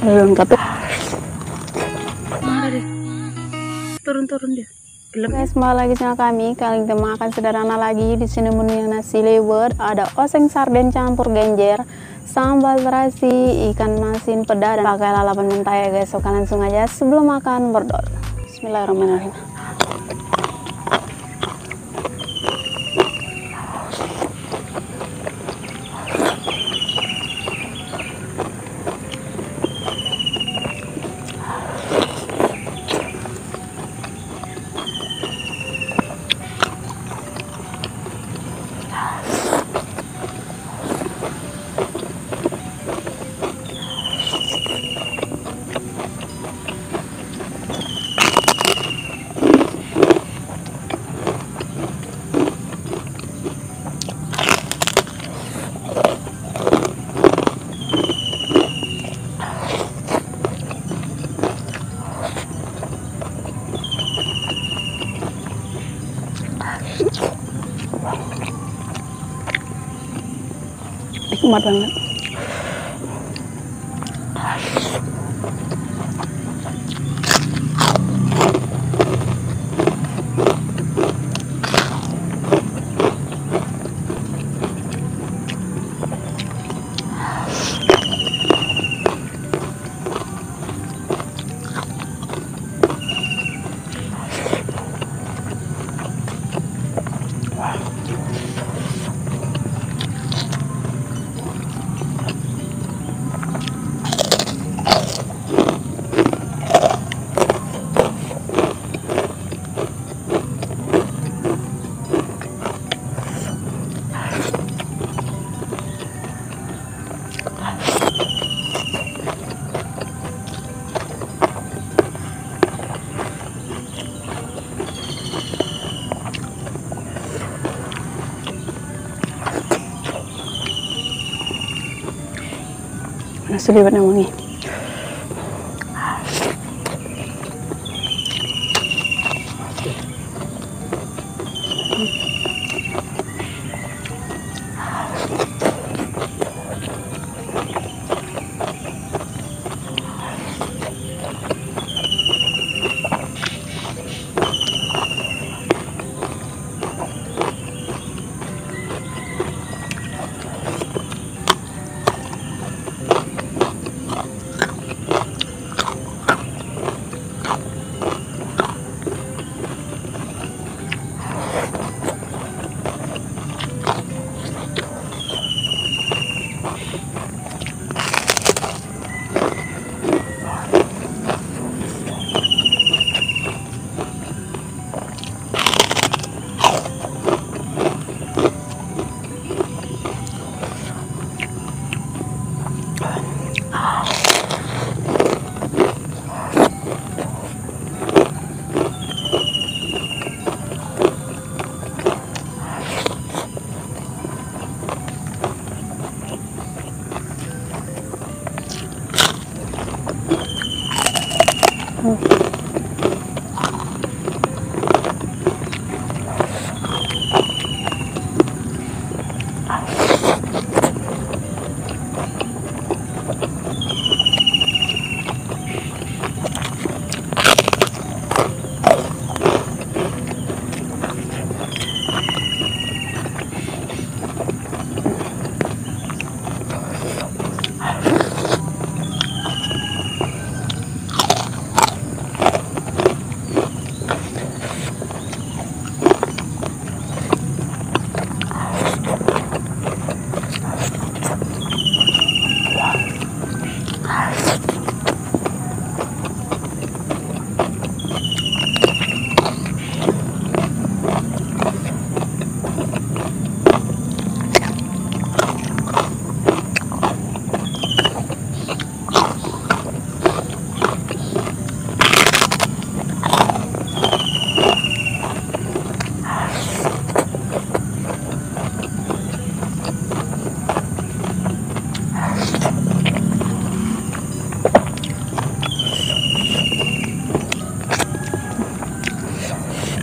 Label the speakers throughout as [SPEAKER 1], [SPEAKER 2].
[SPEAKER 1] Lengkap. Mana deh? Turun dia. Guys, kembali lagi sama kami. Kali ini makan sederhana lagi. Di sini menunya nasi liwet, ada oseng sarden campur genjer, sambal terasi, ikan masin pedas, dan pakai lalapan mentah ya guys. So kalian langsung aja sebelum makan berdoa. Bismillahirrahmanirrahim. Nikmat banget. Nasi liwet yang wangi.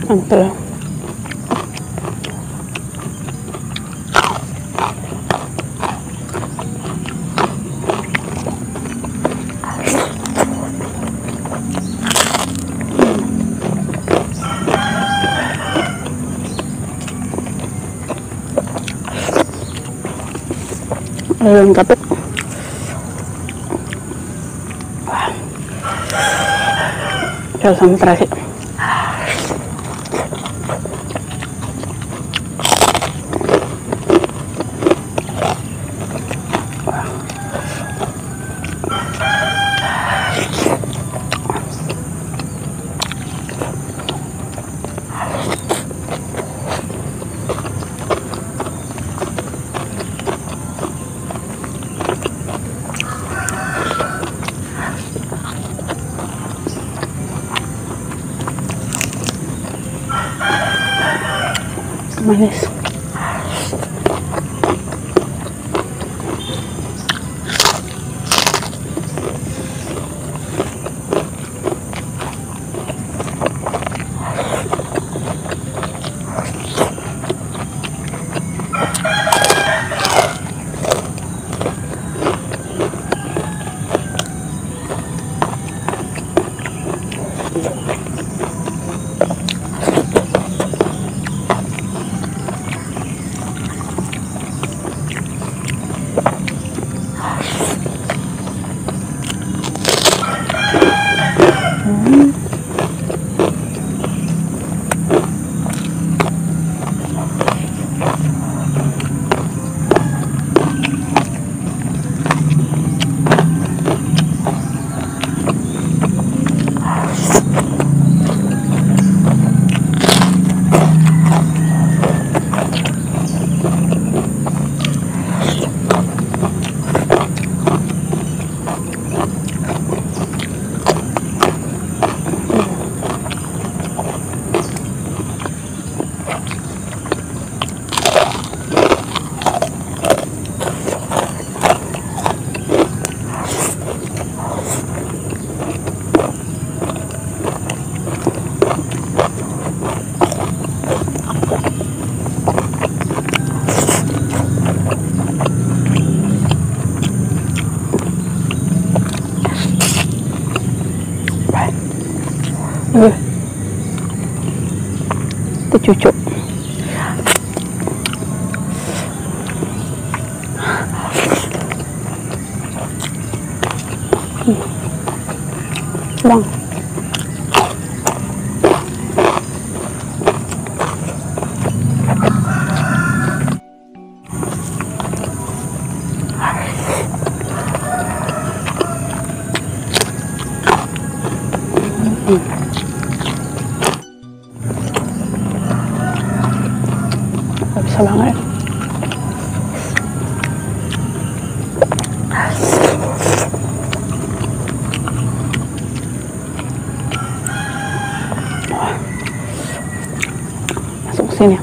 [SPEAKER 1] Mantap. Belum katuk. Coba sama terasi. Manis. Itu cucu. Bang. Bisa banget. Masuk ke sini.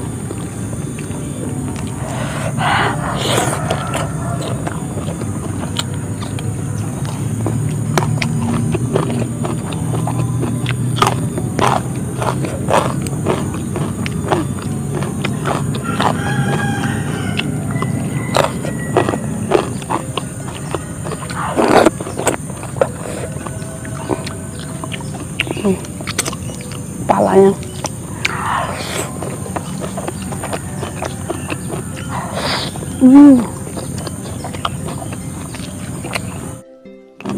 [SPEAKER 1] Kepalanya.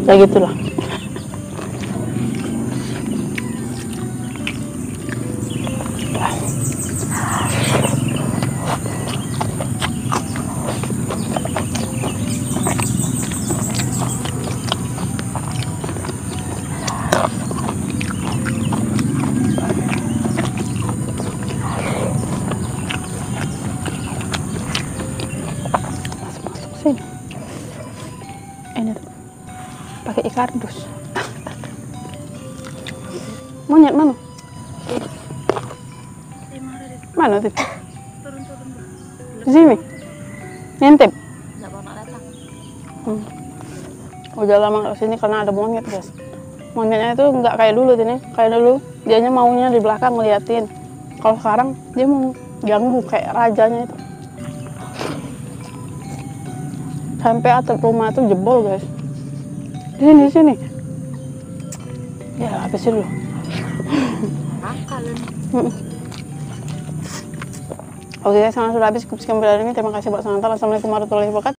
[SPEAKER 1] Ya gitulah. Sini. Ini tuh pakai kardus. Monyet mana? Mana tuh? Di sini. Ngintip. Udah lama ke sini karena ada monyet, guys. Monyetnya itu nggak kayak dulu ini. Kayak dulu dianya maunya di belakang ngeliatin. Kalau sekarang dia mau ganggu kayak rajanya itu. Sampai atap rumah itu jebol, guys. Di sini. Ya, habisin dulu. Oke, guys, sudah habis. Sekian video ini. Terima kasih buat nonton. Assalamualaikum warahmatullahi wabarakatuh.